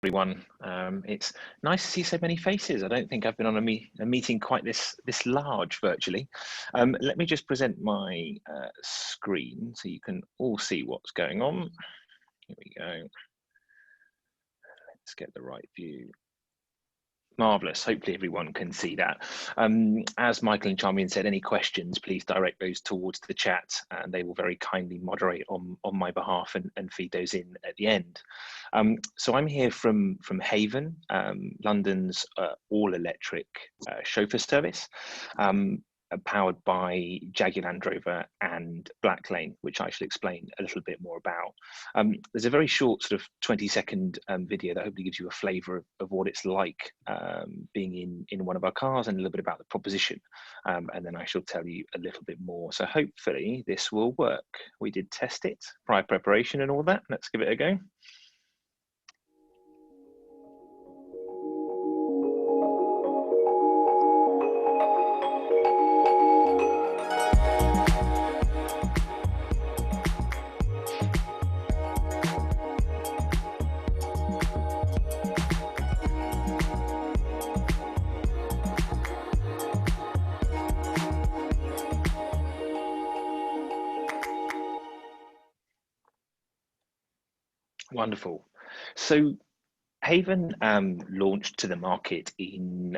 Everyone. It's nice to see so many faces. I don't think I've been on a meeting quite this large virtually. Let me just present my screen so you can all see what's going on. Here we go. Let's get the right view. Marvellous. Hopefully everyone can see that. As Michael and Charmian said, any questions, please direct those towards the chat and they will very kindly moderate on my behalf and feed those in at the end. So I'm here from Havn, London's all-electric chauffeur service. Powered by Jaguar Land Rover and Blacklane, which I shall explain a little bit more about. There's a very short sort of 20-second video that hopefully gives you a flavour of what it's like being in one of our cars and a little bit about the proposition. And then I shall tell you a little bit more. So hopefully this will work. We did test it, prior preparation and all that. Let's give it a go. Wonderful. So Havn launched to the market in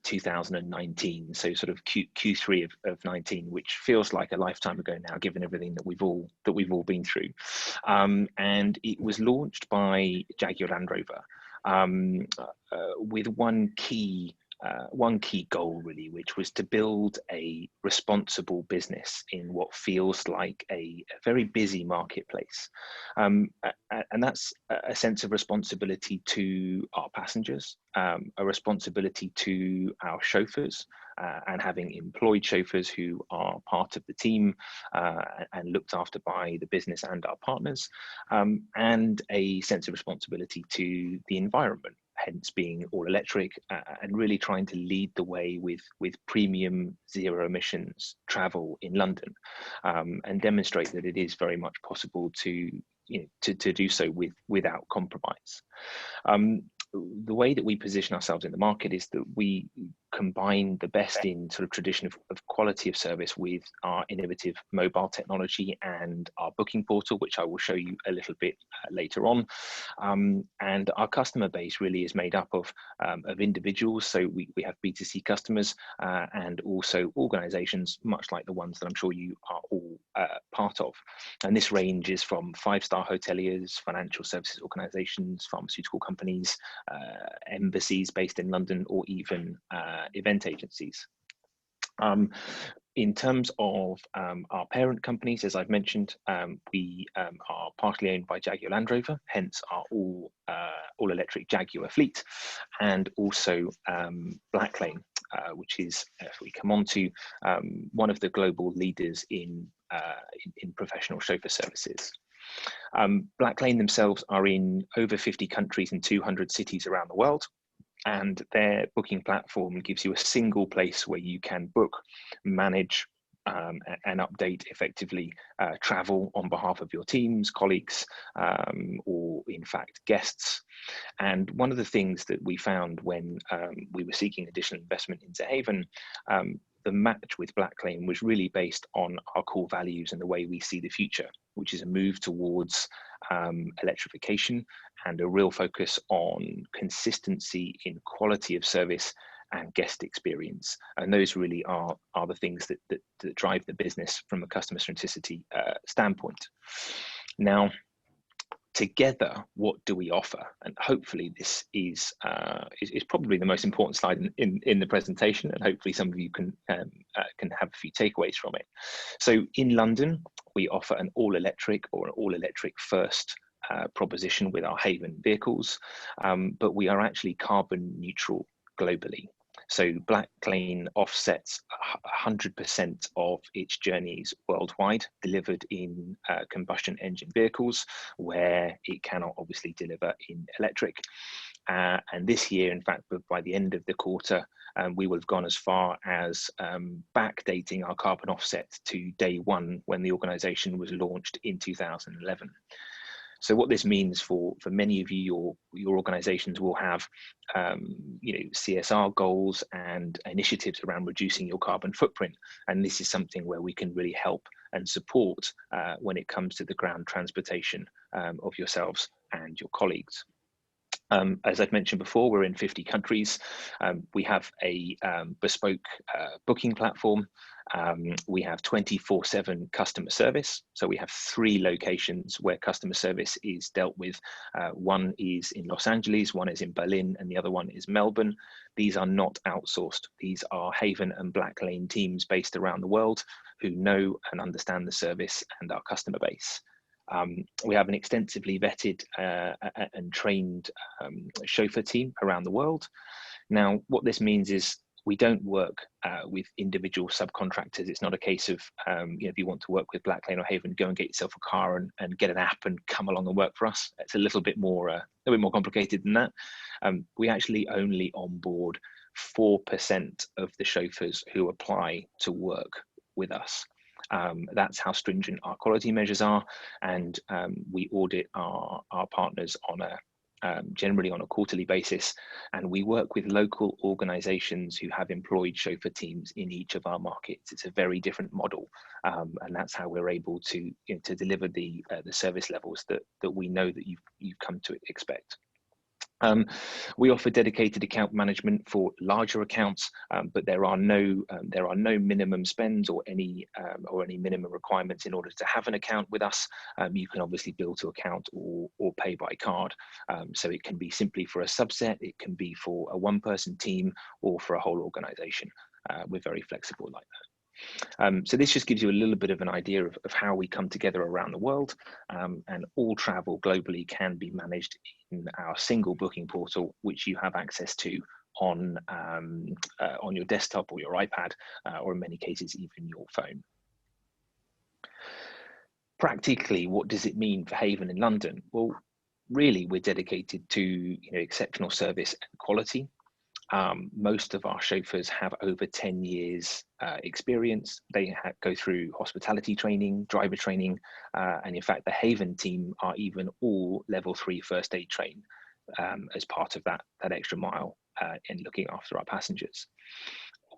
2019, so sort of Q3 of 19, which feels like a lifetime ago now, given everything that we've all been through. And it was launched by Jaguar Land Rover with one key goal really, which was to build a responsible business in what feels like a very busy marketplace. And that's a sense of responsibility to our passengers, a responsibility to our chauffeurs, and having employed chauffeurs who are part of the team and looked after by the business and our partners, and a sense of responsibility to the environment, hence being all electric, and really trying to lead the way with premium zero emissions travel in London, and demonstrate that it is very much possible to do so without compromise. The way that we position ourselves in the market is that we combine the best in sort of tradition of quality of service with our innovative mobile technology and our booking portal, which I will show you a little bit later on. And our customer base really is made up of individuals. So we have B2C customers and also organizations, much like the ones that I'm sure you are all part of. And this ranges from five-star hoteliers, financial services organizations, pharmaceutical companies, embassies based in London, or even event agencies. In terms of our parent companies, as I've mentioned, we are partly owned by Jaguar Land Rover, hence our all-electric Jaguar fleet, and also Blacklane, which is, if we come on to, one of the global leaders in professional chauffeur services. Blacklane themselves are in over 50 countries and 200 cities around the world. And their booking platform gives you a single place where you can book, manage, and update effectively travel on behalf of your teams, colleagues, or in fact guests. And one of the things that we found when we were seeking additional investment into Havn, the match with Blacklane was really based on our core values and the way we see the future, which is a move towards electrification and a real focus on consistency in quality of service and guest experience. And those really are the things that drive the business from a customer centricity standpoint. Now, together, what do we offer? And hopefully this is probably the most important slide in the presentation, and hopefully some of you can have a few takeaways from it. So in London, we offer an all-electric or an all-electric first proposition with our Havn vehicles, but we are actually carbon neutral globally. So Blacklane offsets 100% of its journeys worldwide, delivered in combustion engine vehicles, where it cannot obviously deliver in electric. And this year, in fact, by the end of the quarter, we will have gone as far as backdating our carbon offset to day one when the organisation was launched in 2011. So what this means for many of you, your organizations will have CSR goals and initiatives around reducing your carbon footprint. And this is something where we can really help and support when it comes to the ground transportation of yourselves and your colleagues. As I've mentioned before, we're in 50 countries. We have a bespoke booking platform. We have 24/7 customer service. So we have 3 locations where customer service is dealt with. One is in Los Angeles, one is in Berlin, and the other one is Melbourne. These are not outsourced. These are Havn and Black Lane teams based around the world who know and understand the service and our customer base. We have an extensively vetted and trained chauffeur team around the world. Now, what this means is we don't work with individual subcontractors. It's not a case of, if you want to work with Black Lane or Havn, go and get yourself a car and get an app and come along and work for us. It's a little bit more complicated than that. We actually only onboard 4% of the chauffeurs who apply to work with us. That's how stringent our quality measures are, and we audit our partners on generally on a quarterly basis, and we work with local organizations who have employed chauffeur teams in each of our markets. It's a very different model, and that's how we're able to deliver the service levels that we know that you've come to expect. We offer dedicated account management for larger accounts, but there are no minimum spends or any minimum requirements in order to have an account with us. You can obviously bill to account or pay by card. So it can be simply for a subset, it can be for a one-person team or for a whole organization. We're very flexible like that. So this just gives you a little bit of an idea of how we come together around the world, and all travel globally can be managed in our single booking portal, which you have access to on your desktop or your iPad, or in many cases even your phone. Practically, what does it mean for Havn in London? Well, really, we're dedicated to exceptional service and quality. Most of our chauffeurs have over 10 years experience. They go through hospitality training, driver training, and in fact, the Havn team are even all level 3 first aid trained as part of that extra mile in looking after our passengers.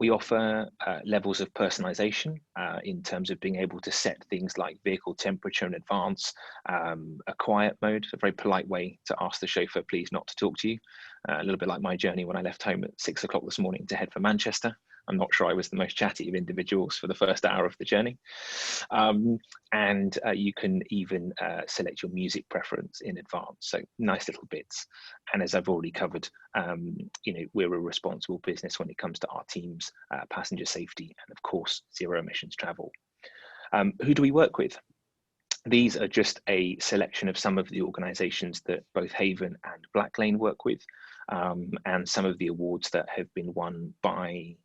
We offer levels of personalization in terms of being able to set things like vehicle temperature in advance, a quiet mode, a very polite way to ask the chauffeur please not to talk to you. A little bit like my journey when I left home at 6 o'clock this morning to head for Manchester. I'm not sure I was the most chatty of individuals for the first hour of the journey. And you can even select your music preference in advance. So nice little bits. And as I've already covered, we're a responsible business when it comes to our teams, passenger safety, and of course, zero emissions travel. Who do we work with? These are just a selection of some of the organizations that both Havn and Black Lane work with, and some of the awards that have been won by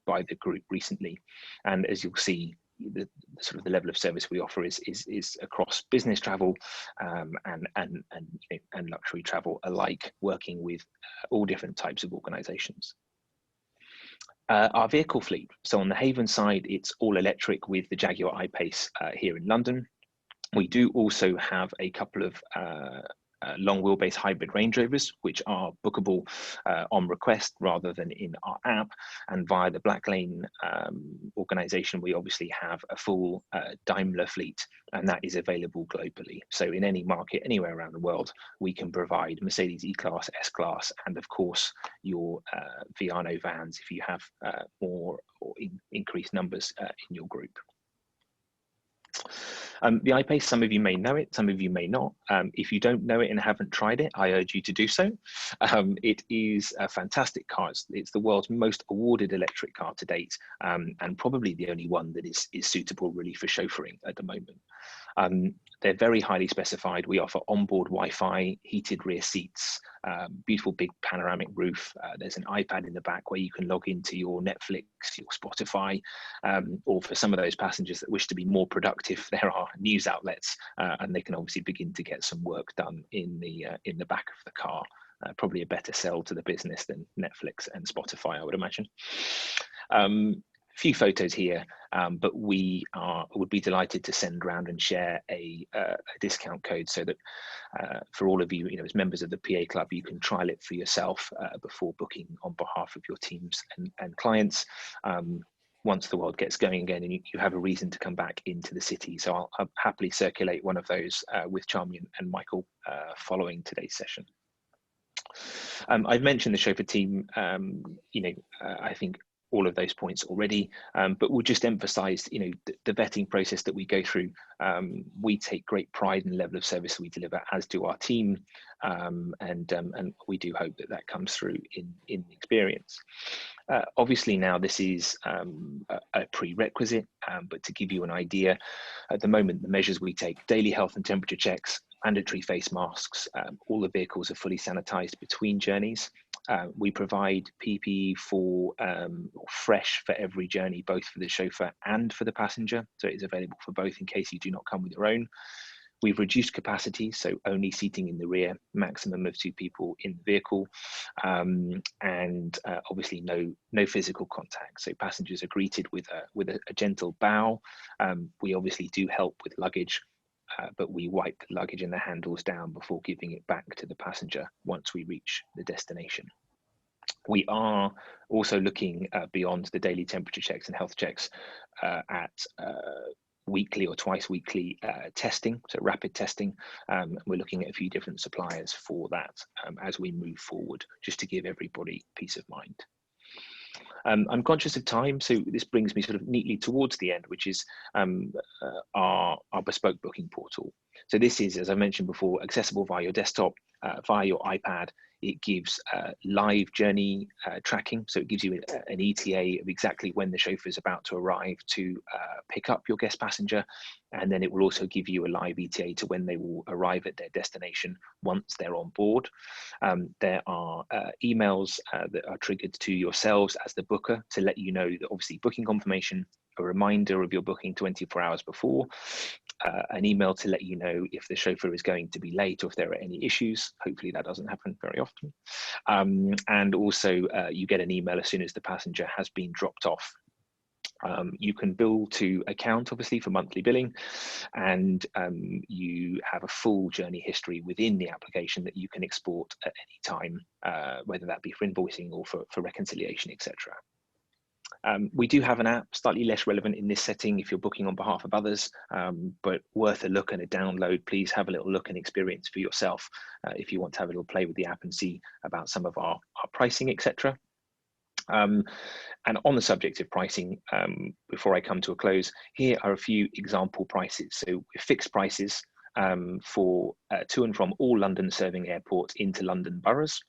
the group recently. And as you'll see, the sort of the level of service we offer is across business travel and luxury travel alike, working with all different types of organizations. Our vehicle fleet. So on the Havn side, it's all electric with the Jaguar I-Pace here in London. We do also have a couple of long wheelbase hybrid Range Rovers, which are bookable on request rather than in our app. And via the Black Lane organization, we obviously have a full Daimler fleet, and that is available globally. So in any market, anywhere around the world, we can provide Mercedes E-Class, S-Class, and of course, your Viano vans if you have more or increased numbers in your group. The I-Pace, some of you may know it, some of you may not. If you don't know it and haven't tried it, I urge you to do so. It is a fantastic car. It's the world's most awarded electric car to date, and probably the only one that is suitable really for chauffeuring at the moment. They're very highly specified. We offer onboard Wi-Fi, heated rear seats, beautiful big panoramic roof. There's an iPad in the back where you can log into your Netflix, your Spotify, or for some of those passengers that wish to be more productive, there are news outlets, and they can obviously begin to get some work done in the back of the car. Probably a better sell to the business than Netflix and Spotify, I would imagine. few photos here, but we would be delighted to send around and share a discount code so that for all of you, as members of the PA Club, you can trial it for yourself before booking on behalf of your teams and clients. Once the world gets going again and you have a reason to come back into the city. So I'll happily circulate one of those with Charmian and Michael following today's session. I've mentioned the chauffeur team, I think all of those points already, but we'll just emphasize, the vetting process that we go through. We take great pride in the level of service we deliver, as do our team, and we do hope that that comes through in experience. Obviously now this is a prerequisite, but to give you an idea, at the moment the measures we take: daily health and temperature checks, mandatory face masks, all the vehicles are fully sanitized between journeys. We provide PPE for fresh for every journey, both for the chauffeur and for the passenger. So it is available for both in case you do not come with your own. We've reduced capacity, so only seating in the rear, maximum of 2 people in the vehicle, and obviously no physical contact. So passengers are greeted with a gentle bow. We obviously do help with luggage, but we wipe the luggage and the handles down before giving it back to the passenger once we reach the destination. We are also looking beyond the daily temperature checks and health checks at weekly or twice weekly testing, so rapid testing. We're looking at a few different suppliers for that as we move forward, just to give everybody peace of mind. I'm conscious of time, so this brings me sort of neatly towards the end, which is our bespoke booking portal. So this is, as I mentioned before, accessible via your desktop, via your iPad. It gives live journey tracking, so it gives you an ETA of exactly when the chauffeur is about to arrive to pick up your guest passenger, and then it will also give you a live ETA to when they will arrive at their destination once they're on board. There are emails that are triggered to yourselves as the booker to let you know that obviously booking confirmation, a reminder of your booking 24 hours before, an email to let you know if the chauffeur is going to be late or if there are any issues. Hopefully that doesn't happen very often. And also you get an email as soon as the passenger has been dropped off. You can bill to account, obviously, for monthly billing, and you have a full journey history within the application that you can export at any time, whether that be for invoicing or for reconciliation, etc. We do have an app, slightly less relevant in this setting if you're booking on behalf of others, but worth a look and a download. Please have a little look and experience for yourself if you want to have a little play with the app and see about some of our pricing, etc. And on the subject of pricing, before I come to a close, here are a few example prices. So fixed prices for to and from all London serving airports into London boroughs.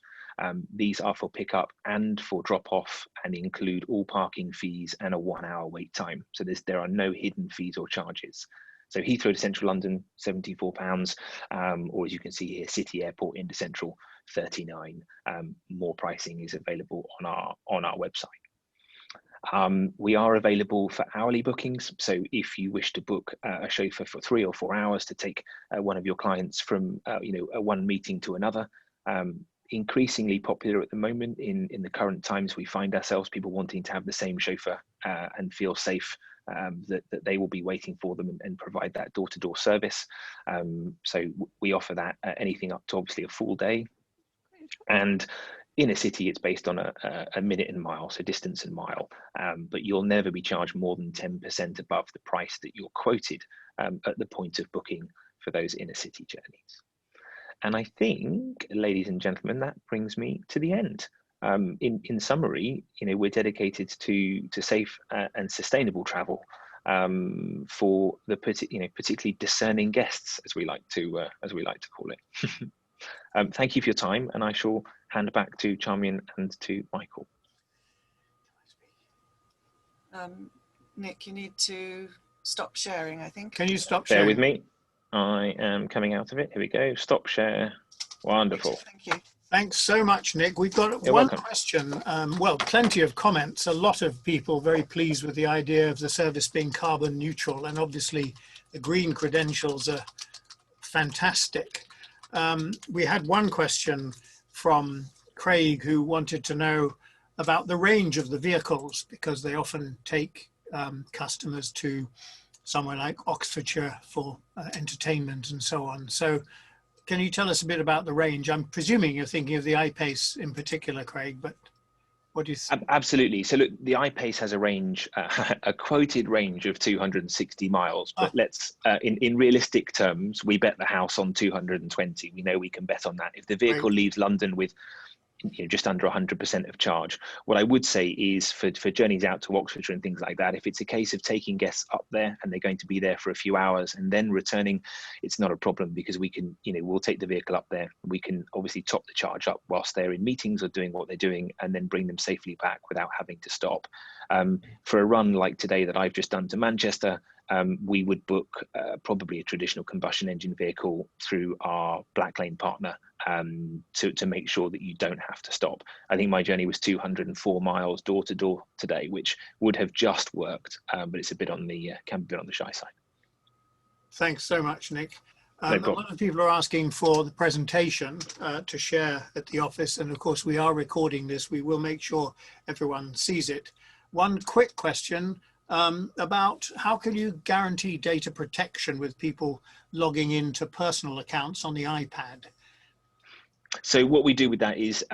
These are for pickup and for drop off and include all parking fees and a 1 hour wait time. So there are no hidden fees or charges. So Heathrow to Central London, £74, or as you can see here, City Airport into Central, £39. More pricing is available on our website. We are available for hourly bookings. So if you wish to book a chauffeur for 3 or 4 hours to take one of your clients from one meeting to another, increasingly popular at the moment in the current times we find ourselves, people wanting to have the same chauffeur and feel safe that they will be waiting for them and provide that door-to-door service. So we offer that anything up to obviously a full day. And in a city, it's based on a minute and mile, so distance and mile, but you'll never be charged more than 10% above the price that you're quoted at the point of booking for those inner city journeys. And I think, ladies and gentlemen, that brings me to the end. In summary, we're dedicated to safe and sustainable travel for the particularly discerning guests, as we like to call it. Thank you for your time, and I shall hand back to Charmian and to Michael. Nick, you need to stop sharing, I think. Can you stop sharing? Bear with me. I am coming out of it. Here we go. Stop share. Wonderful. Thank you. Thanks so much, Nick. We've got one question. Well, plenty of comments. A lot of people very pleased with the idea of the service being carbon neutral, and obviously the green credentials are fantastic. We had one question from Craig who wanted to know about the range of the vehicles, because they often take customers to somewhere like Oxfordshire for entertainment and so on. So can you tell us a bit about the range? I'm presuming you're thinking of the I-Pace in particular, Craig, but what do you think? Absolutely. So look, the I-Pace has a range, a quoted range of 260 miles, but let's, in realistic terms, we bet the house on 220. We know we can bet on that. If the vehicle leaves London with just under 100% of charge. What I would say is for journeys out to Oxfordshire and things like that, if it's a case of taking guests up there and they're going to be there for a few hours and then returning, it's not a problem, because we can, we'll take the vehicle up there. We can obviously top the charge up whilst they're in meetings or doing what they're doing, and then bring them safely back without having to stop. For a run like today that I've just done to Manchester, we would book probably a traditional combustion engine vehicle through our Black Lane partner to make sure that you don't have to stop. I think my journey was 204 miles door to door today, which would have just worked, but it's a bit on the can be a bit on the shy side. Thanks so much, Nick. No a lot of people are asking for the presentation to share at the office, and of course we are recording this. We will make sure everyone sees it. One quick question about how can you guarantee data protection with people logging into personal accounts on the iPad? So what we do with that is,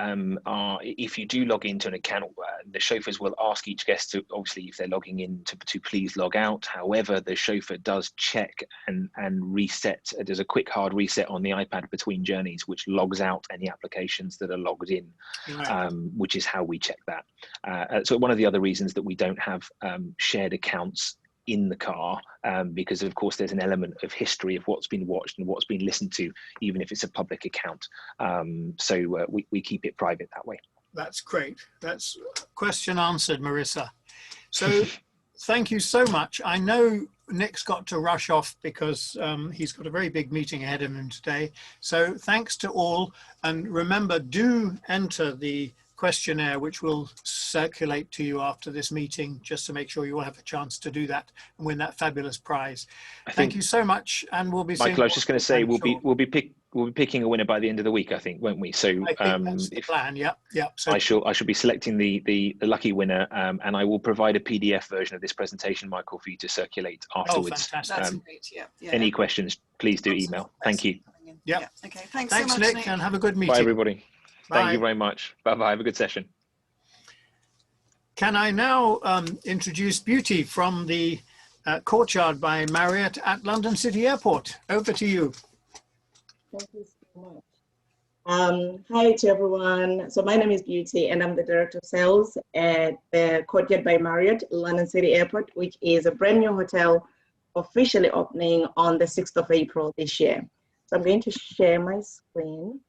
if you do log into an account, the chauffeurs will ask each guest to, obviously, if they're logging in, to please log out. However, the chauffeur does check and reset. There's a quick hard reset on the iPad between journeys, which logs out any applications that are logged in, right. Which is how we check that. So one of the other reasons that we don't have shared accounts in the car, because of course there's an element of history of what's been watched and what's been listened to, even if it's a public account. So we keep it private that way. That's great. That's question answered, Marissa. So thank you so much. I know Nick's got to rush off because he's got a very big meeting ahead of him today. So thanks to all, and remember, do enter the questionnaire, which will circulate to you after this meeting, just to make sure you will have a chance to do that and win that fabulous prize. Thank you so much, and we'll be seeing. Michael, I was just going to say we'll be picking a winner by the end of the week, I think, won't we? So I think that's the plan. Yeah. So I shall be selecting the lucky winner, and I will provide a PDF version of this presentation, Michael, for you to circulate afterwards. Oh, fantastic. That's great. Yeah. Any questions, please do email. Thank you. Yeah. Okay. Thanks so much, Nick, and have a good meeting. Bye, everybody. Bye. Thank you very much. Bye-bye. Have a good session. Can I now introduce Beauty from the Courtyard by Marriott at London City Airport. Over to you. Thank you so much. Hi to everyone. So my name is Beauty, and I'm the Director of Sales at the Courtyard by Marriott, London City Airport, which is a brand new hotel officially opening on the 6th of April this year. So I'm going to share my screen.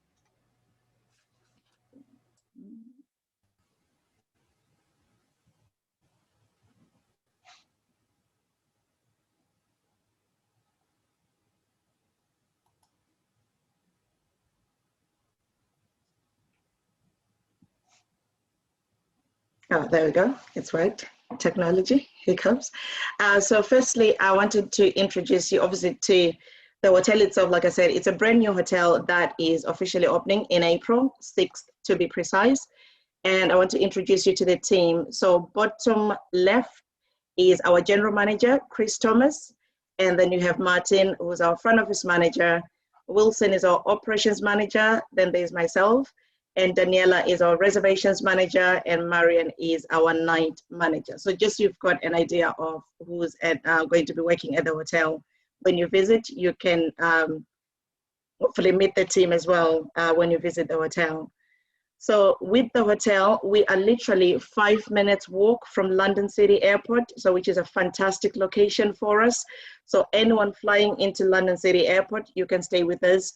Oh, there we go. It's worked. Technology, here comes. So firstly, I wanted to introduce you obviously to the hotel itself. Like I said, it's a brand new hotel that is officially opening in April 6th to be precise. And I want to introduce you to the team. So bottom left is our general manager, Chris Thomas. And then you have Martin, who's our front office manager. Wilson is our operations manager. Then there's myself. And Daniela is our reservations manager, and Marian is our night manager. So just so you've got an idea of who's going to be working at the hotel. When you visit, you can hopefully meet the team as well when you visit the hotel. So with the hotel, we are literally 5 minutes walk from London City Airport, so which is a fantastic location for us. So anyone flying into London City Airport, you can stay with us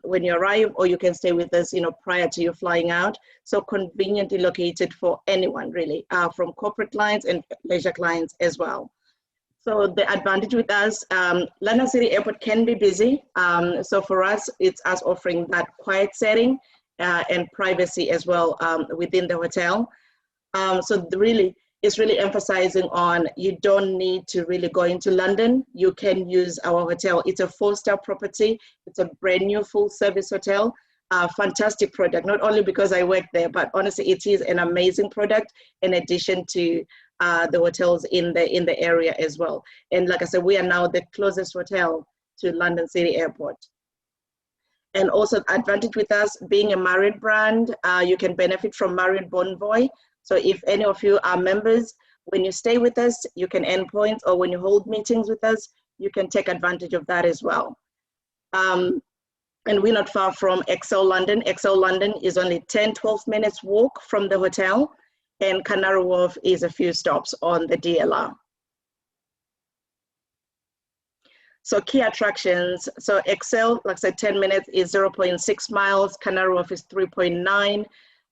when you arrive, or you can stay with us, prior to you flying out. So conveniently located for anyone really, from corporate clients and leisure clients as well. So the advantage with us, London City Airport can be busy. So for us, it's us offering that quiet setting and privacy as well within the hotel. So it's really emphasizing on you don't need to really go into London. You can use our hotel. It's a 4-star property. It's a brand new full service hotel. Fantastic product, not only because I work there, but honestly, it is an amazing product in addition to the hotels in the area as well. And like I said, we are now the closest hotel to London City Airport. And also advantage with us being a Marriott brand, you can benefit from Marriott Bonvoy. So if any of you are members, when you stay with us, you can earn points, or when you hold meetings with us, you can take advantage of that as well. And we're not far from Excel London. Excel London is only 10-12 minutes walk from the hotel, and Canary Wharf is a few stops on the DLR. So key attractions, so Excel, like I said, 10 minutes is 0.6 miles, Canary Wharf is 3.9,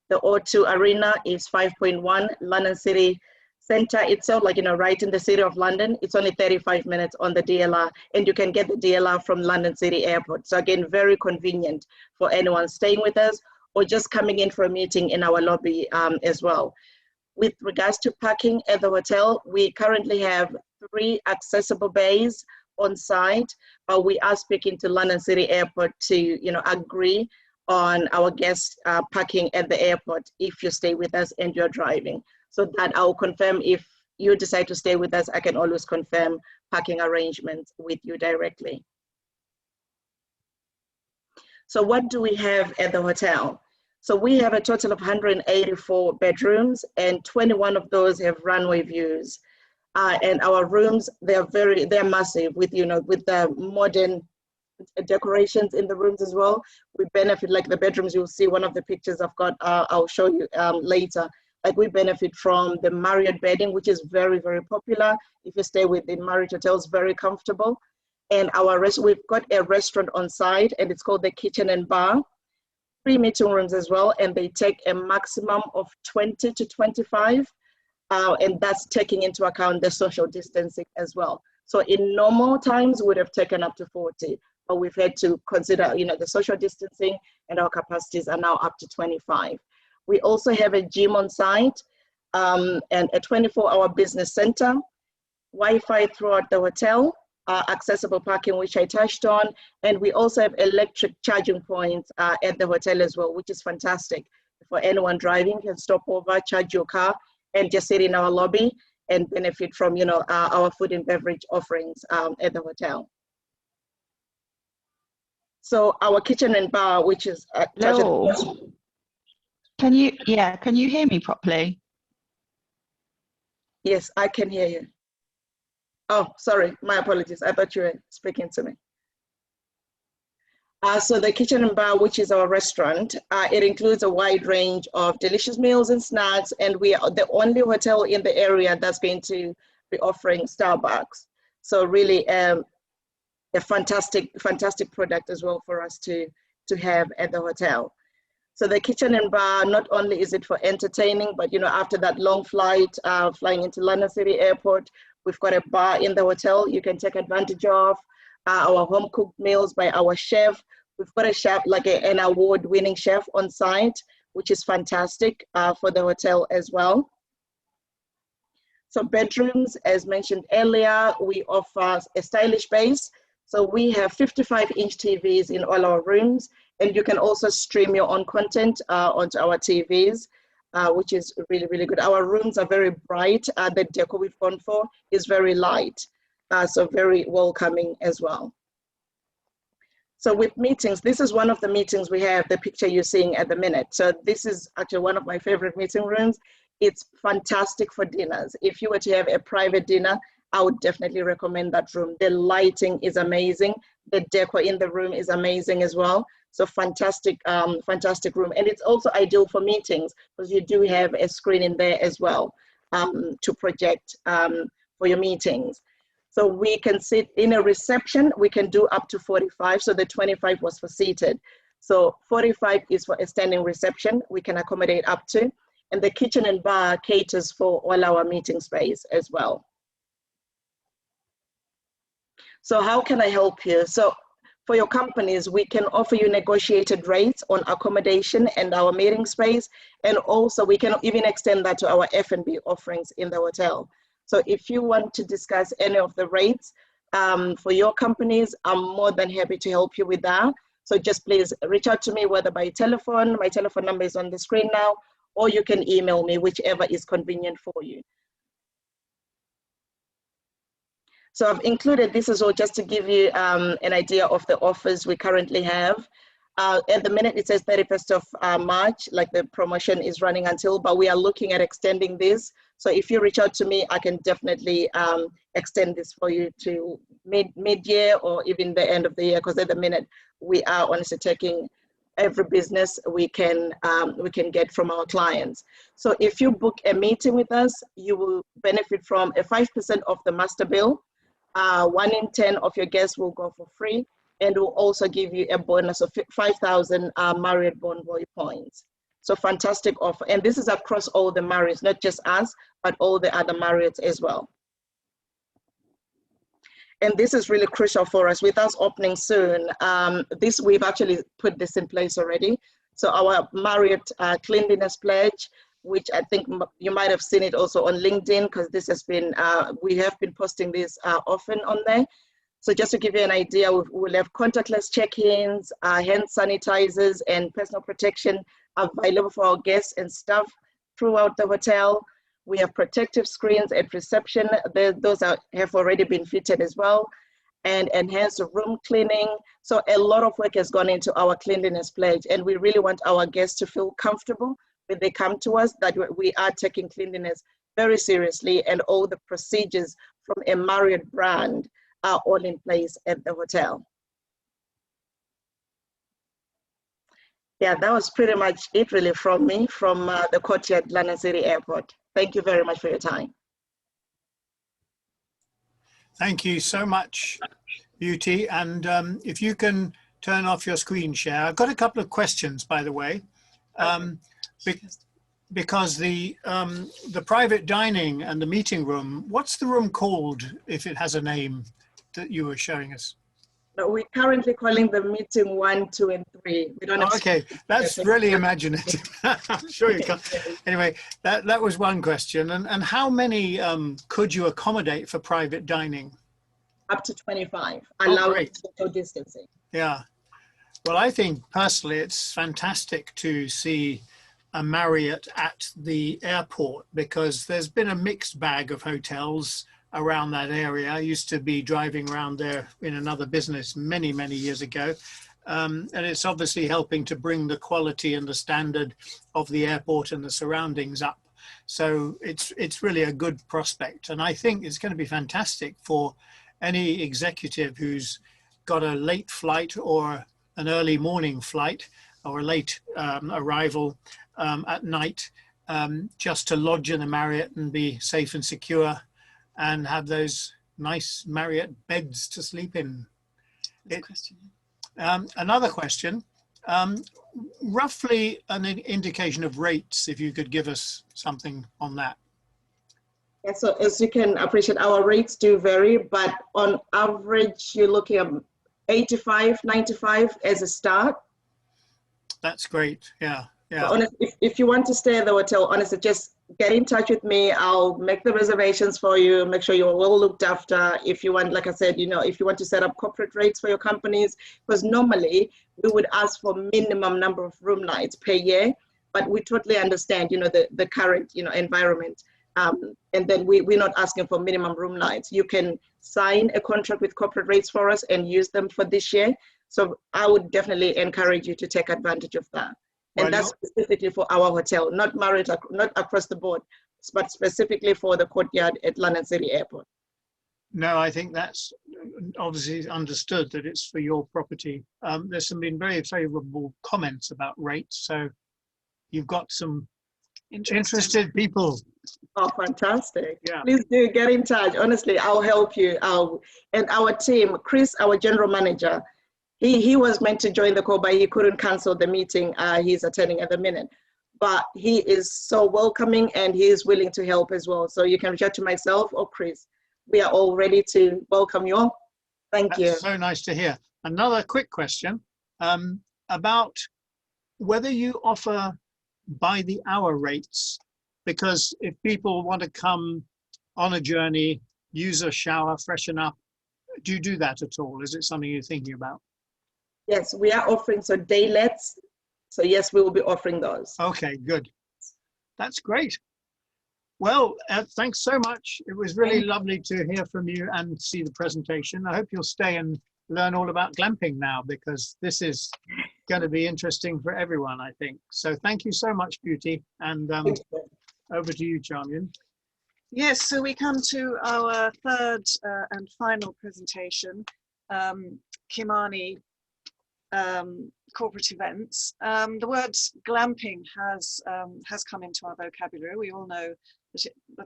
the O2 Arena is 5.1, London City Centre itself, like, right in the city of London, it's only 35 minutes on the DLR, and you can get the DLR from London City Airport. So again, very convenient for anyone staying with us or just coming in for a meeting in our lobby as well. With regards to parking at the hotel, we currently have 3 accessible bays on site, but we are speaking to London City Airport to, agree on our guest parking at the airport if you stay with us and you're driving. So that I'll confirm if you decide to stay with us, I can always confirm parking arrangements with you directly. So what do we have at the hotel? So we have a total of 184 bedrooms, and 21 of those have runway views. And our rooms, they're massive with, with the modern decorations in the rooms as well. We benefit, like the bedrooms, you'll see one of the pictures I've got, I'll show you later. Like we benefit from the Marriott bedding, which is very, very popular. If you stay with the Marriott hotels, very comfortable. And we've got a restaurant on site, and it's called the Kitchen and Bar. 3 meeting rooms as well, and they take a maximum of 20 to 25. And that's taking into account the social distancing as well. So in normal times, we would have taken up to 40, but we've had to consider, the social distancing, and our capacities are now up to 25. We also have a gym on site and a 24-hour business center, Wi-Fi throughout the hotel, accessible parking, which I touched on, and we also have electric charging points at the hotel as well, which is fantastic. For anyone driving, you can stop over, charge your car, and just sit in our lobby and benefit from, our food and beverage offerings at the hotel. So our kitchen and bar, which is Can you hear me properly? Yes, I can hear you. Oh, sorry, my apologies. I thought you were speaking to me. So the kitchen and bar, which is our restaurant, it includes a wide range of delicious meals and snacks, and we are the only hotel in the area that's going to be offering Starbucks. So really a fantastic product as well for us to have at the hotel. So the kitchen and bar, not only is it for entertaining, but after that long flight, flying into London City Airport, we've got a bar in the hotel you can take advantage of. Our home cooked meals by our chef. We've got a chef, like an award-winning chef on site, which is fantastic for the hotel as well. So bedrooms, as mentioned earlier, we offer a stylish base. So we have 55-inch TVs in all our rooms, and you can also stream your own content onto our TVs, which is really, really good. Our rooms are very bright. The decor we've gone for is very light, so very welcoming as well. So with meetings, this is one of the meetings we have, the picture you're seeing at the minute. So this is actually one of my favorite meeting rooms. It's fantastic for dinners. If you were to have a private dinner, I would definitely recommend that room. The lighting is amazing. The decor in the room is amazing as well. So fantastic, fantastic room. And it's also ideal for meetings because you do have a screen in there as well to project for your meetings. So we can sit in a reception, we can do up to 45. So the 25 was for seated. So 45 is for a standing reception. We can accommodate up to. And the kitchen and bar caters for all our meeting space as well. So how can I help you? So for your companies, we can offer you negotiated rates on accommodation and our meeting space. And also we can even extend that to our F&B offerings in the hotel. So if you want to discuss any of the rates for your companies, I'm more than happy to help you with that. So just please reach out to me, whether by telephone, my telephone number is on the screen now, or you can email me, whichever is convenient for you. So I've included this as well, just to give you an idea of the offers we currently have. At the minute, it says 31st of March, like the promotion is running until, but we are looking at extending this. So if you reach out to me, I can definitely extend this for you to mid-year or even the end of the year, because at the minute, we are honestly taking every business we can get from our clients. So if you book a meeting with us, you will benefit from a 5% off the master bill. 1 in 10 of your guests will go for free, and we'll also give you a bonus of 5,000 Marriott Bonvoy points. So fantastic offer. And this is across all the Marriotts, not just us, but all the other Marriotts as well. And this is really crucial for us. With us opening soon, we've actually put this in place already. So our Marriott cleanliness pledge, which I think you might have seen it also on LinkedIn, because this has been, we have been posting this often on there. So just to give you an idea, we'll have contactless check-ins, hand sanitizers, and personal protection available for our guests and staff throughout the hotel. We have protective screens at reception. Those have already been fitted as well, and enhanced room cleaning. So a lot of work has gone into our cleanliness pledge, and we really want our guests to feel comfortable when they come to us, that we are taking cleanliness very seriously, and all the procedures from a Marriott brand are all in place at the hotel. Yeah, that was pretty much it really from me, from the Courtyard London City Airport. Thank you very much for your time. Thank you so much, Beauty. And if you can turn off your screen share. I've got a couple of questions, by the way. Because the private dining and the meeting room, what's the room called, if it has a name that you were showing us? No, we're currently calling the meeting 1, 2, and 3. We don't have okay, that's really imaginative. I'm sure you can. Anyway, that was one question. And how many could you accommodate for private dining? Up to 25, allowing social distancing. Yeah. Well, I think personally it's fantastic to see a Marriott at the airport, because there's been a mixed bag of hotels around that area. I used to be driving around there in another business many, many years ago. And it's obviously helping to bring the quality and the standard of the airport and the surroundings up. So it's really a good prospect. And I think it's going to be fantastic for any executive who's got a late flight or an early morning flight or a late arrival at night, just to lodge in the Marriott and be safe and secure and have those nice Marriott beds to sleep in. Another question, roughly an indication of rates, if you could give us something on that. Yeah, so as you can appreciate, our rates do vary, but on average, you're looking at 85, 95 as a start. That's great, yeah. Yeah. Honestly, if you want to stay at the hotel, honestly, just get in touch with me. I'll make the reservations for you, make sure you're well looked after. If you want, like I said, if you want to set up corporate rates for your companies, because normally we would ask for minimum number of room nights per year, but we totally understand, the current, environment. And then we're not asking for minimum room nights. You can sign a contract with corporate rates for us and use them for this year. So I would definitely encourage you to take advantage of that. And that's specifically for our hotel, not Marriott, not across the board, but specifically for the Courtyard at London City Airport. No, I think that's obviously understood that it's for your property. There's been very favorable comments about rates. So you've got some interested people. Oh, fantastic. Yeah. Please do get in touch. Honestly, I'll help you. And our team, Chris, our general manager, he was meant to join the call, but he couldn't cancel the meeting he's attending at the minute. But he is so welcoming and he is willing to help as well. So you can reach out to myself or Chris. We are all ready to welcome you all. Thank you. That's so nice to hear. Another quick question about whether you offer by the hour rates, because if people want to come on a journey, use a shower, freshen up, do you do that at all? Is it something you're thinking about? Yes, we are offering, so day lets. So yes, we will be offering those. Okay, good. That's great. Well, thanks so much. It was really lovely to hear from you and see the presentation. I hope you'll stay and learn all about glamping now, because this is going to be interesting for everyone, I think. So thank you so much, Beauty. And over to you, Charmian. Yes, so we come to our third and final presentation, Kymani corporate events. The word glamping has come into our vocabulary. We all know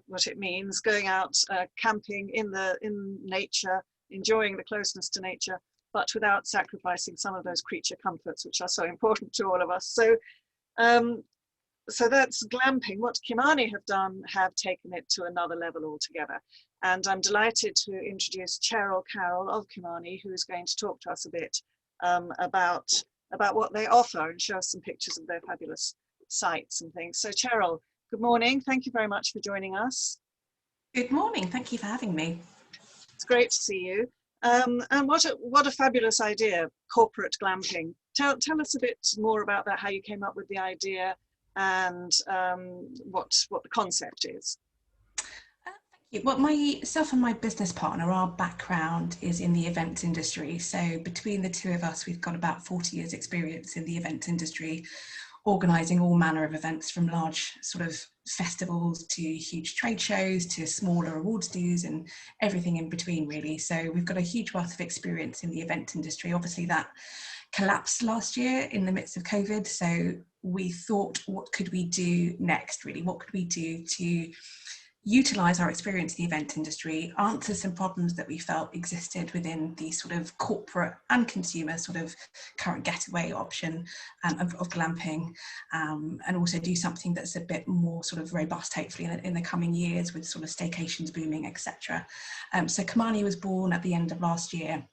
what it means: going out camping in nature, enjoying the closeness to nature, but without sacrificing some of those creature comforts which are so important to all of us. So so that's glamping. What Kymani have taken it to another level altogether. And I'm delighted to introduce Cheryl Carroll of Kymani, who is going to talk to us a bit about what they offer and show us some pictures of their fabulous sites and things. So Cheryl, good morning. Thank you very much for joining us. Good morning. Thank you for having me. It's great to see you. And what a fabulous idea, corporate glamping. Tell us a bit more about that, how you came up with the idea and what the concept is. Well, myself and my business partner, our background is in the events industry. So between the two of us, we've got about 40 years experience in the events industry, organising all manner of events, from large sort of festivals to huge trade shows to smaller awards dues and everything in between, really. So we've got a huge wealth of experience in the event industry. Obviously that collapsed last year in the midst of COVID. So we thought, what could we do next, really? What could we do to utilise our experience in the event industry, answer some problems that we felt existed within the sort of corporate and consumer sort of current getaway option of glamping, and also do something that's a bit more sort of robust, hopefully, in the coming years, with sort of staycations booming, etc. So Kymani was born at the end of last year.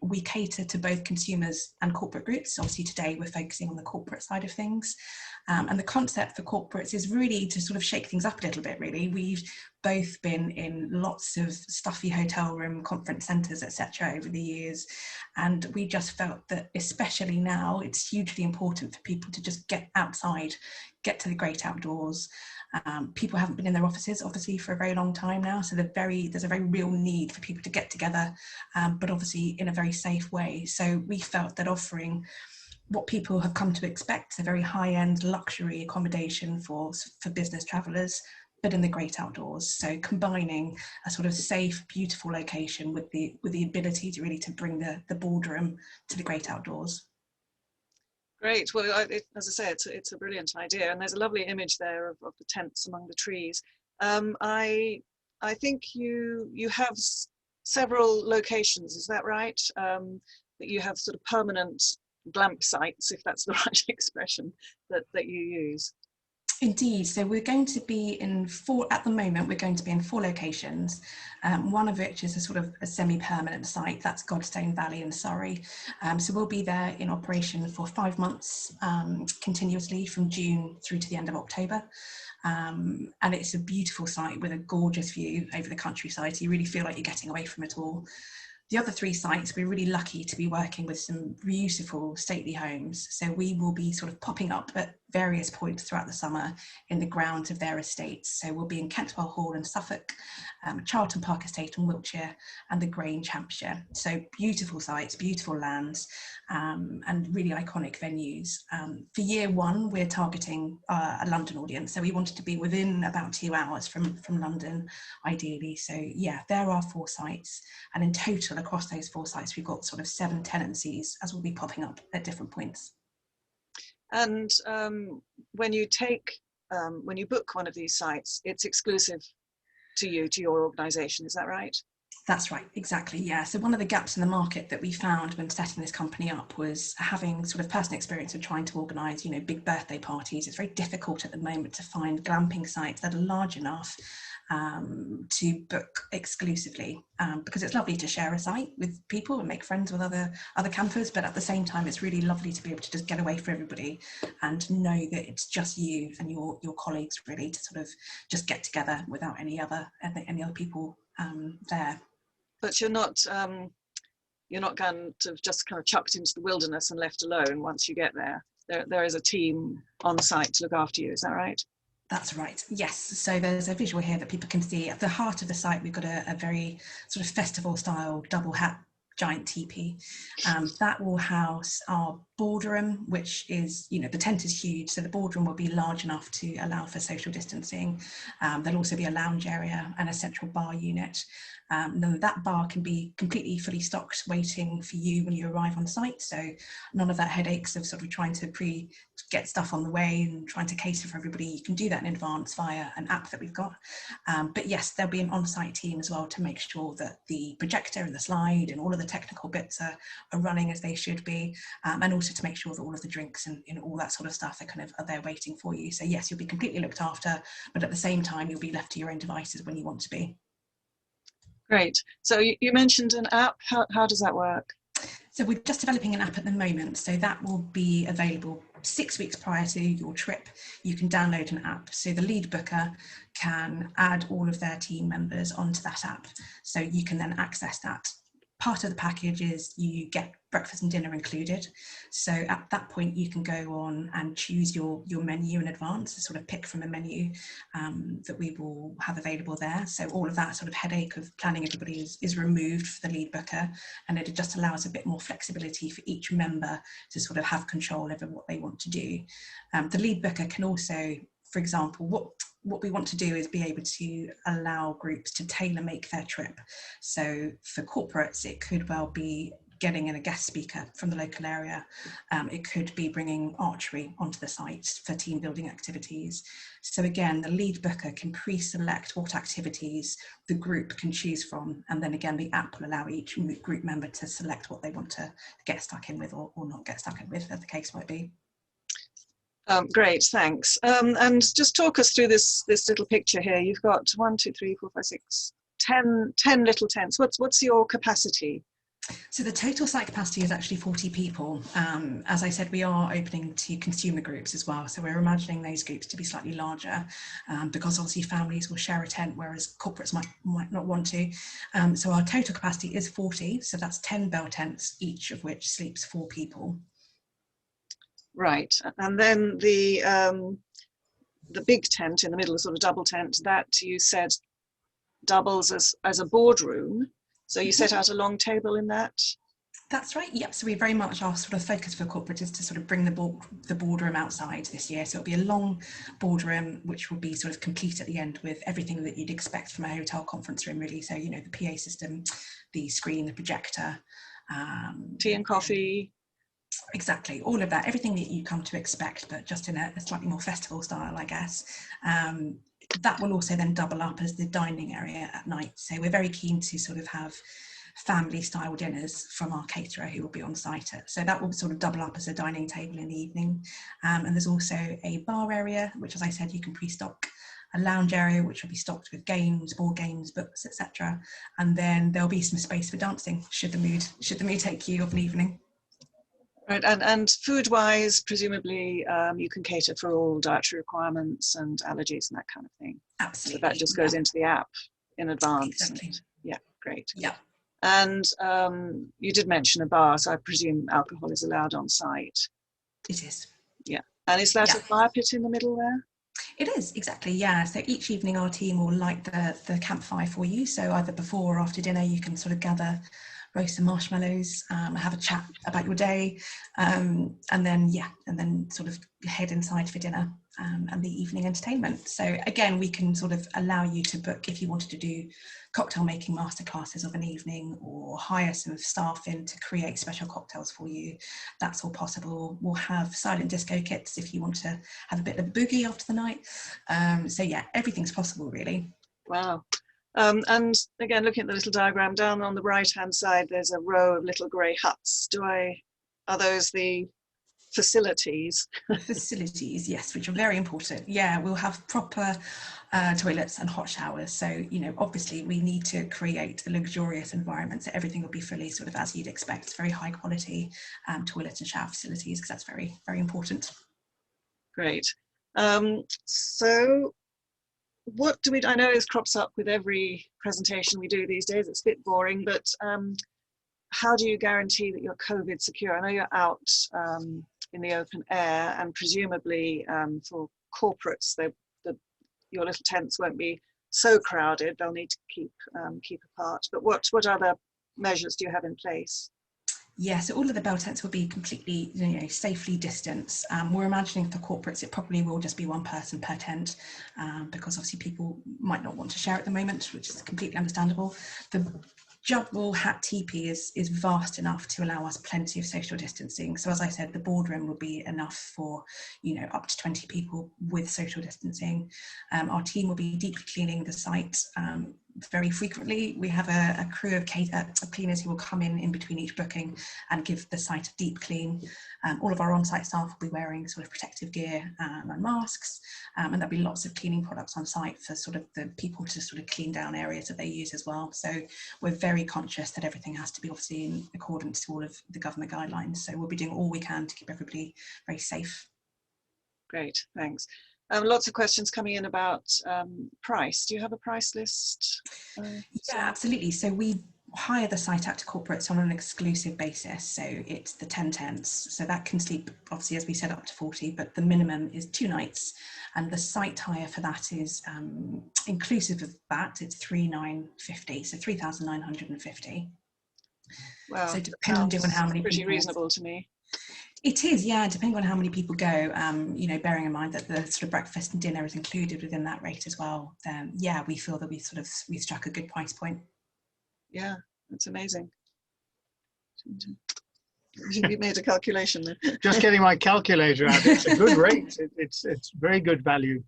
We cater to both consumers and corporate groups. Obviously today we're focusing on the corporate side of things. And the concept for corporates is really to sort of shake things up a little bit, really. We've both been in lots of stuffy hotel room conference centres, etc. over the years. And we just felt that, especially now, it's hugely important for people to just get outside, get to the great outdoors. People haven't been in their offices, obviously, for a very long time now. So there's a very real need for people to get together, but obviously in a very safe way. So we felt that offering what people have come to expect, a very high-end luxury accommodation for business travellers, but in the great outdoors. So combining a sort of safe, beautiful location with the ability to really bring the boardroom to the great outdoors. Great. Well, as I say, it's a brilliant idea, and there's a lovely image there of the tents among the trees. I think you have several locations. Is that right? That you have sort of permanent glamp sites, if that's the right expression, that you use. Indeed. So we're going to be in four locations, one of which is a sort of a semi-permanent site. That's Godstone Valley in Surrey. So we'll be there in operation for 5 months, continuously from June through to the end of October. And it's a beautiful site with a gorgeous view over the countryside. So you really feel like you're getting away from it all. The other 3 sites, we're really lucky to be working with some beautiful stately homes. So we will be sort of popping up at various points throughout the summer in the grounds of their estates. So we'll be in Kentwell Hall in Suffolk, Charlton Park Estate in Wiltshire, and the Grange, Hampshire. So beautiful sites, beautiful lands, and really iconic venues. For year 1, we're targeting a London audience. So we wanted to be within about 2 hours from London, ideally. So yeah, there are 4 sites. And in total, across those 4 sites, we've got sort of 7 tenancies, as will be popping up at different points. And when you book one of these sites, it's exclusive to you, to your organisation, is that right? That's right, exactly, yeah. So one of the gaps in the market that we found when setting this company up was having sort of personal experience of trying to organise, big birthday parties. It's very difficult at the moment to find glamping sites that are large enough to book exclusively, because it's lovely to share a site with people and make friends with other campers, but at the same time it's really lovely to be able to just get away for everybody and know that it's just you and your colleagues, really, to sort of just get together without any other people there. But you're you're not going to just kind of chucked into the wilderness and left alone once you get there. There is a team on site to look after you. Is that right? That's right, yes. So there's a visual here that people can see. At the heart of the site, we've got a very sort of festival style double hat giant teepee. That will house our boardroom, which is, you know, the tent is huge, so the boardroom will be large enough to allow for social distancing. There'll also be a lounge area and a central bar unit. And that bar can be completely fully stocked, waiting for you when you arrive on site. So none of that headaches of sort of trying to get stuff on the way and trying to cater for everybody. You can do that in advance via an app that we've got. But yes, there'll be an on-site team as well to make sure that the projector and the slide and all of the technical bits are running as they should be, and also to make sure that all of the drinks and all that sort of stuff are there waiting for you. So yes, you'll be completely looked after, but at the same time, you'll be left to your own devices when you want to be. Great. So you mentioned an app. How does that work? So we're just developing an app at the moment. So that will be available 6 weeks prior to your trip. You can download an app. So the lead booker can add all of their team members onto that app. So you can then access that. Part of the package is you get breakfast and dinner included. So at that point, you can go on and choose your menu in advance, sort of pick from a menu that we will have available there. So all of that sort of headache of planning everybody is removed for the lead booker, and it just allows a bit more flexibility for each member to sort of have control over what they want to do. The lead booker can also, for example, what we want to do is be able to allow groups to tailor make their trip. So for corporates, it could well be getting in a guest speaker from the local area. It could be bringing archery onto the site for team building activities. So again, the lead booker can pre-select what activities the group can choose from. And then again, the app will allow each group member to select what they want to get stuck in with or not get stuck in with, as the case might be. Great, thanks. And just talk us through this little picture here. You've got 1, 2, 3, 4, 5, 6, 10 little tents. What's your capacity? So the total site capacity is actually 40 people. As I said, we are opening to consumer groups as well. So we're imagining those groups to be slightly larger because obviously families will share a tent, whereas corporates might not want to. So our total capacity is 40. So that's 10 bell tents, each of which sleeps 4 people. Right, and then the big tent in the middle, the sort of double tent, that you said doubles as a boardroom. So you set out a long table in that? That's right, yep. So we very much, our sort of focus for corporate is to sort of bring the boardroom outside this year. So it'll be a long boardroom, which will be sort of complete at the end with everything that you'd expect from a hotel conference room, really. So, you know, the PA system, the screen, the projector. Tea and coffee. Exactly, all of that, everything that you come to expect, but just in a slightly more festival style, I guess. That will also then double up as the dining area at night. So we're very keen to sort of have family style dinners from our caterer who will be on site. So that will sort of double up as a dining table in the evening. And there's also a bar area, which, as I said, you can pre-stock, a lounge area which will be stocked with games, board games, books, etc. And then there'll be some space for dancing should the mood take you of an evening. Right, and food-wise, presumably you can cater for all dietary requirements and allergies and that kind of thing. Absolutely. So that just goes into the app in advance. Exactly. Yeah, great. Yeah. And you did mention a bar, so I presume alcohol is allowed on site. It is. Yeah. And is that a fire pit in the middle there? It is, exactly, yeah. So each evening our team will light the campfire for you. So either before or after dinner, you can sort of gather, roast some marshmallows, have a chat about your day, and then sort of head inside for dinner and the evening entertainment. So again, we can sort of allow you to book if you wanted to do cocktail making masterclasses of an evening or hire some staff in to create special cocktails for you. That's all possible. We'll have silent disco kits if you want to have a bit of a boogie after the night. So yeah, everything's possible really. Wow. And again, looking at the little diagram down on the right-hand side, there's a row of little grey huts. Are those the facilities? Facilities, yes, which are very important. Yeah, we'll have proper toilets and hot showers. So, you know, obviously we need to create a luxurious environment. So everything will be fully sort of as you'd expect, very high quality toilet and shower facilities, because that's very, very important. Great. So what do I know this crops up with every presentation we do these days, it's a bit boring, but how do you guarantee that you're COVID secure? I know you're out in the open air, and presumably for corporates, your little tents won't be so crowded. They'll need to keep apart. But what other measures do you have in place? Yeah, so all of the bell tents will be completely, safely distanced. We're imagining for corporates, it probably will just be one person per tent, because obviously people might not want to share at the moment, which is completely understandable. The double hat teepee is vast enough to allow us plenty of social distancing. So as I said, the boardroom will be enough for, up to 20 people with social distancing. Our team will be deeply cleaning the site very frequently. We have a crew of cleaners who will come in between each booking and give the site a deep clean. All of our on-site staff will be wearing sort of protective gear and masks, and there'll be lots of cleaning products on site for sort of the people to sort of clean down areas that they use as well. So we're very conscious that everything has to be obviously in accordance to all of the government guidelines. So we'll be doing all we can to keep everybody very safe. Great, thanks. Lots of questions coming in about price. Do you have a price list? Yeah, absolutely. So we hire the site out to corporates on an exclusive basis. So it's the 10 tents. So that can sleep, obviously, as we said, up to 40, but the minimum is 2 nights. And the site hire for that is inclusive of that, it's 3,950, so 3,950. Wow, so depending on how many pretty people, reasonable to me. It is, yeah, depending on how many people go, bearing in mind that the sort of breakfast and dinner is included within that rate as well, then yeah, we feel that we struck a good price point. Yeah, that's amazing. You made a calculation there. Just getting my calculator out. It's a good rate. It's very good value.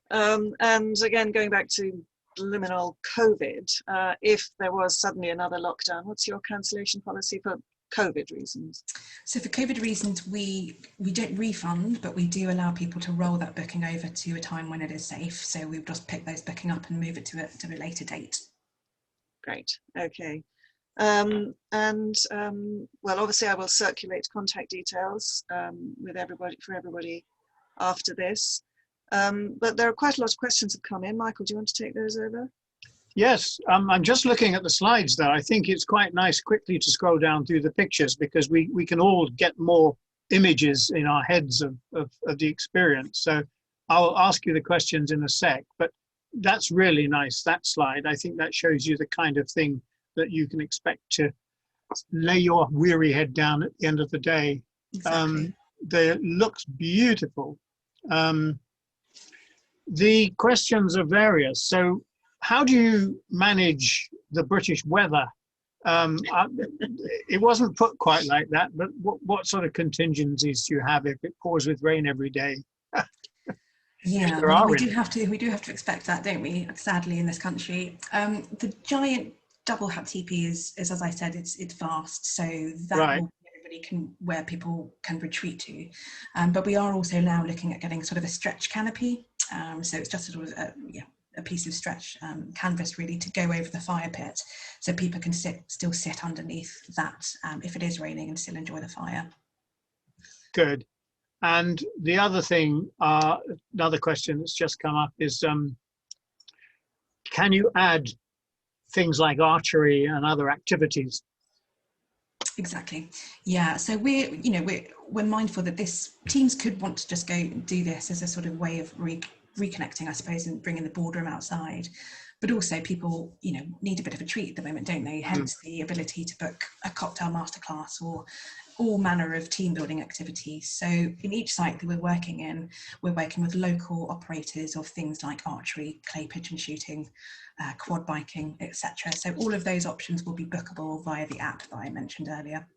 And again, going back to liminal COVID, if there was suddenly another lockdown, what's your cancellation policy for COVID reasons? So for COVID reasons, we don't refund, but we do allow people to roll that booking over to a time when it is safe. So we just pick those booking up and move it to a later date. Great. Okay. Well, obviously I will circulate contact details with everybody after this. But there are quite a lot of questions have come in. Michael, do you want to take those over? Yes, I'm just looking at the slides there. I think it's quite nice quickly to scroll down through the pictures, because we can all get more images in our heads of the experience. So I'll ask you the questions in a sec, but that's really nice, that slide. I think that shows you the kind of thing that you can expect to lay your weary head down at the end of the day. Exactly. It looks beautiful. The questions are various. So how do you manage the British weather? It wasn't put quite like that, but what sort of contingencies do you have if it pours with rain every day? Yeah, well, we do have to expect that, don't we? Sadly, in this country, the giant double hat teepee is, as I said, it's vast, so that right. will everybody where people can retreat to. But we are also now looking at getting sort of a stretch canopy. So it's just a sort of a piece of stretch canvas really to go over the fire pit, so people can still sit underneath that if it is raining, and still enjoy the fire. Good. And the other thing, another question that's just come up is, can you add things like archery and other activities? Exactly. Yeah. So we're mindful that teams could want to just go do this as a sort of way of reconnecting, I suppose, and bringing the boardroom outside. But also people, need a bit of a treat at the moment, don't they? Hence the ability to book a cocktail masterclass or all manner of team building activities. So in each site that we're working with local operators of things like archery, clay pigeon shooting, quad biking, etc. So all of those options will be bookable via the app that I mentioned earlier.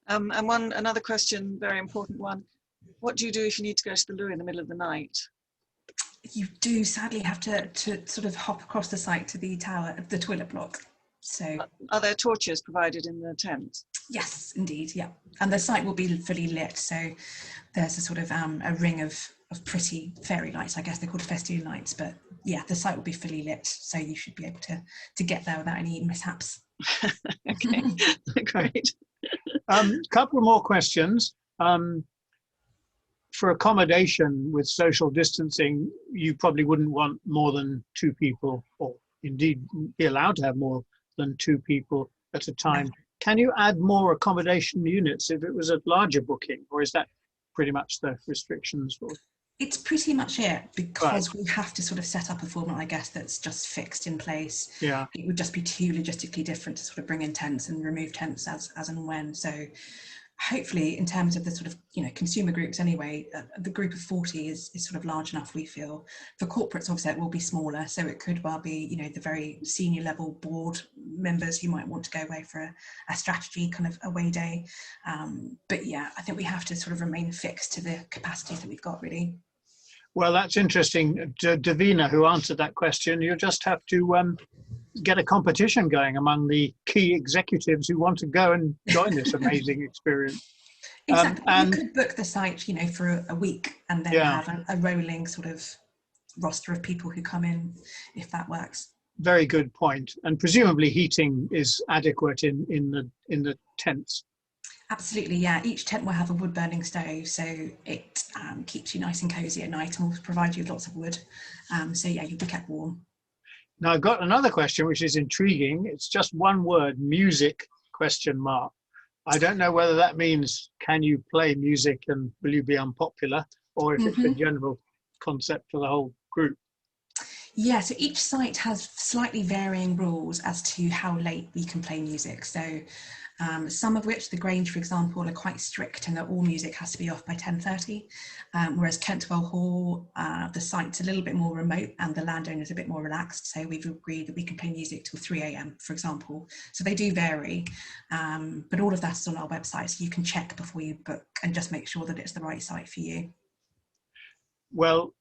And another question, very important one. What do you do if you need to go to the loo in the middle of the night? You do sadly have to sort of hop across the site to the toilet block. So are there torches provided in the tent? Yes, indeed, yeah. And the site will be fully lit, so there's a sort of a ring of pretty fairy lights, I guess they're called festoon lights, but yeah, the site will be fully lit, so you should be able to get there without any mishaps. Okay, great. Couple more questions. For accommodation with social distancing, you probably wouldn't want more than 2 people, or indeed be allowed to have more than 2 people at a time. Can you add more accommodation units if it was a larger booking, or is that pretty much the restrictions? It's pretty much it, because we have to sort of set up a format, I guess, that's just fixed in place. Yeah. It would just be too logistically different to sort of bring in tents and remove tents as and when. So hopefully, in terms of the sort of, you know, consumer groups anyway, the group of 40 is sort of large enough, we feel. For corporates, obviously, it will be smaller. So it could well be, you know, the very senior level board members who might want to go away for a strategy kind of away day. But yeah, I think we have to sort of remain fixed to the capacities that we've got, really. Well, that's interesting. Davina, who answered that question, you just have to get a competition going among the key executives who want to go and join this amazing experience. Exactly. You could book the site, you know, for a week and then have a rolling sort of roster of people who come in, if that works. Very good point. And presumably heating is adequate in the tents. Absolutely, yeah. Each tent will have a wood burning stove, so it keeps you nice and cosy at night and will provide you with lots of wood. So yeah, you'll be kept warm. Now I've got another question which is intriguing. It's just one word, music, ? I don't know whether that means can you play music and will you be unpopular, or if it's a general concept for the whole group. Yeah, so each site has slightly varying rules as to how late we can play music. So some of which, the Grange, for example, are quite strict in that all music has to be off by 10:30. Whereas Kentwell Hall, the site's a little bit more remote and the landowner's a bit more relaxed. So we've agreed that we can play music till 3 a.m, for example. So they do vary, but all of that is on our website. So you can check before you book and just make sure that it's the right site for you. Well,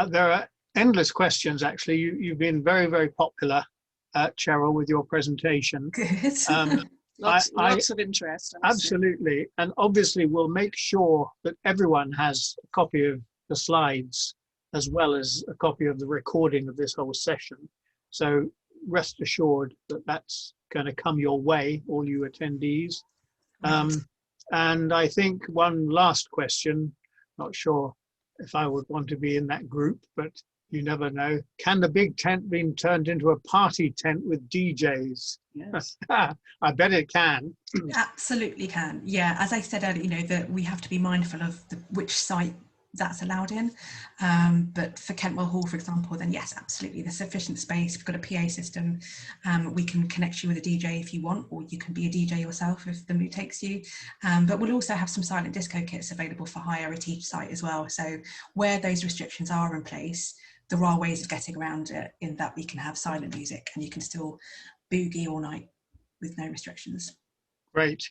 there are endless questions, actually. You've been very, very popular, Cheryl, with your presentation. Good. Lots of interest. Absolutely. And obviously we'll make sure that everyone has a copy of the slides as well as a copy of the recording of this whole session. So rest assured that that's going to come your way, all you attendees. And I think one last question, not sure if I would want to be in that group, but you never know. Can the big tent be turned into a party tent with DJs? Yes. I bet it can. Absolutely can. Yeah, as I said earlier, you know, that we have to be mindful of which site that's allowed in. But for Kentwell Hall, for example, then yes, absolutely, there's sufficient space. We've got a PA system. We can connect you with a DJ if you want, or you can be a DJ yourself if the mood takes you. But we'll also have some silent disco kits available for hire at each site as well. So where those restrictions are in place, there are ways of getting around it in that we can have silent music and you can still boogie all night with no restrictions. Great.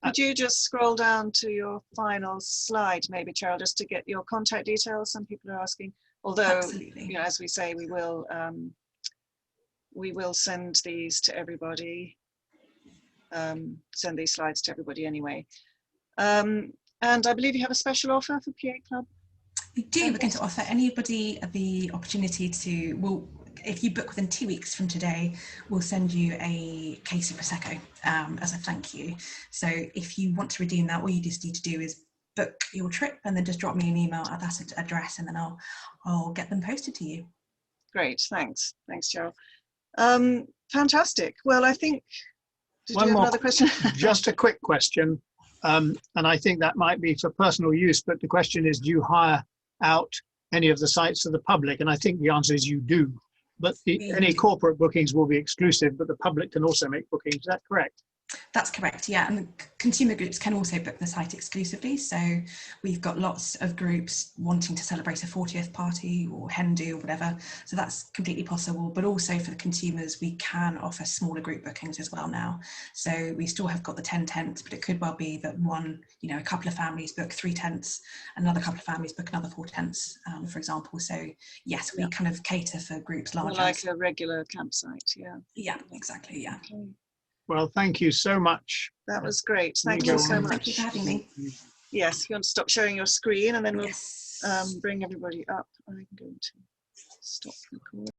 Could you just scroll down to your final slide, maybe, Cheryl, just to get your contact details? Some people are asking. Although, absolutely, you know, as we say, we will send these to everybody. Send these slides to everybody anyway. And I believe you have a special offer for PA Club. We do. We're going to offer anybody the opportunity to, if you book within 2 weeks from today, we'll send you a case of Prosecco as a thank you. So if you want to redeem that, all you just need to do is book your trip and then just drop me an email at that address and then I'll get them posted to you. Great, thanks. Thanks, Cheryl. Fantastic. Well, I think, did you have another question? Just a quick question. And I think that might be for personal use, but the question is, do you hire out any of the sites to the public? And I think the answer is you do. But any corporate bookings will be exclusive, but the public can also make bookings. Is that correct? That's correct, yeah. And the consumer groups can also book the site exclusively. So we've got lots of groups wanting to celebrate a 40th party or hen do or whatever. So that's completely possible. But also for the consumers, we can offer smaller group bookings as well now. So we still have got the 10 tents, but it could well be that a couple of families book 3 tents, another couple of families book another 4 tents, for example. So yes, we kind of cater for groups larger. Like a regular campsite, yeah. Yeah, exactly, yeah. Okay. Well, thank you so much. That was great. Thank you so much. Thank you for having me. Yes, you want to stop sharing your screen and then we'll bring everybody up. I'm going to stop recording.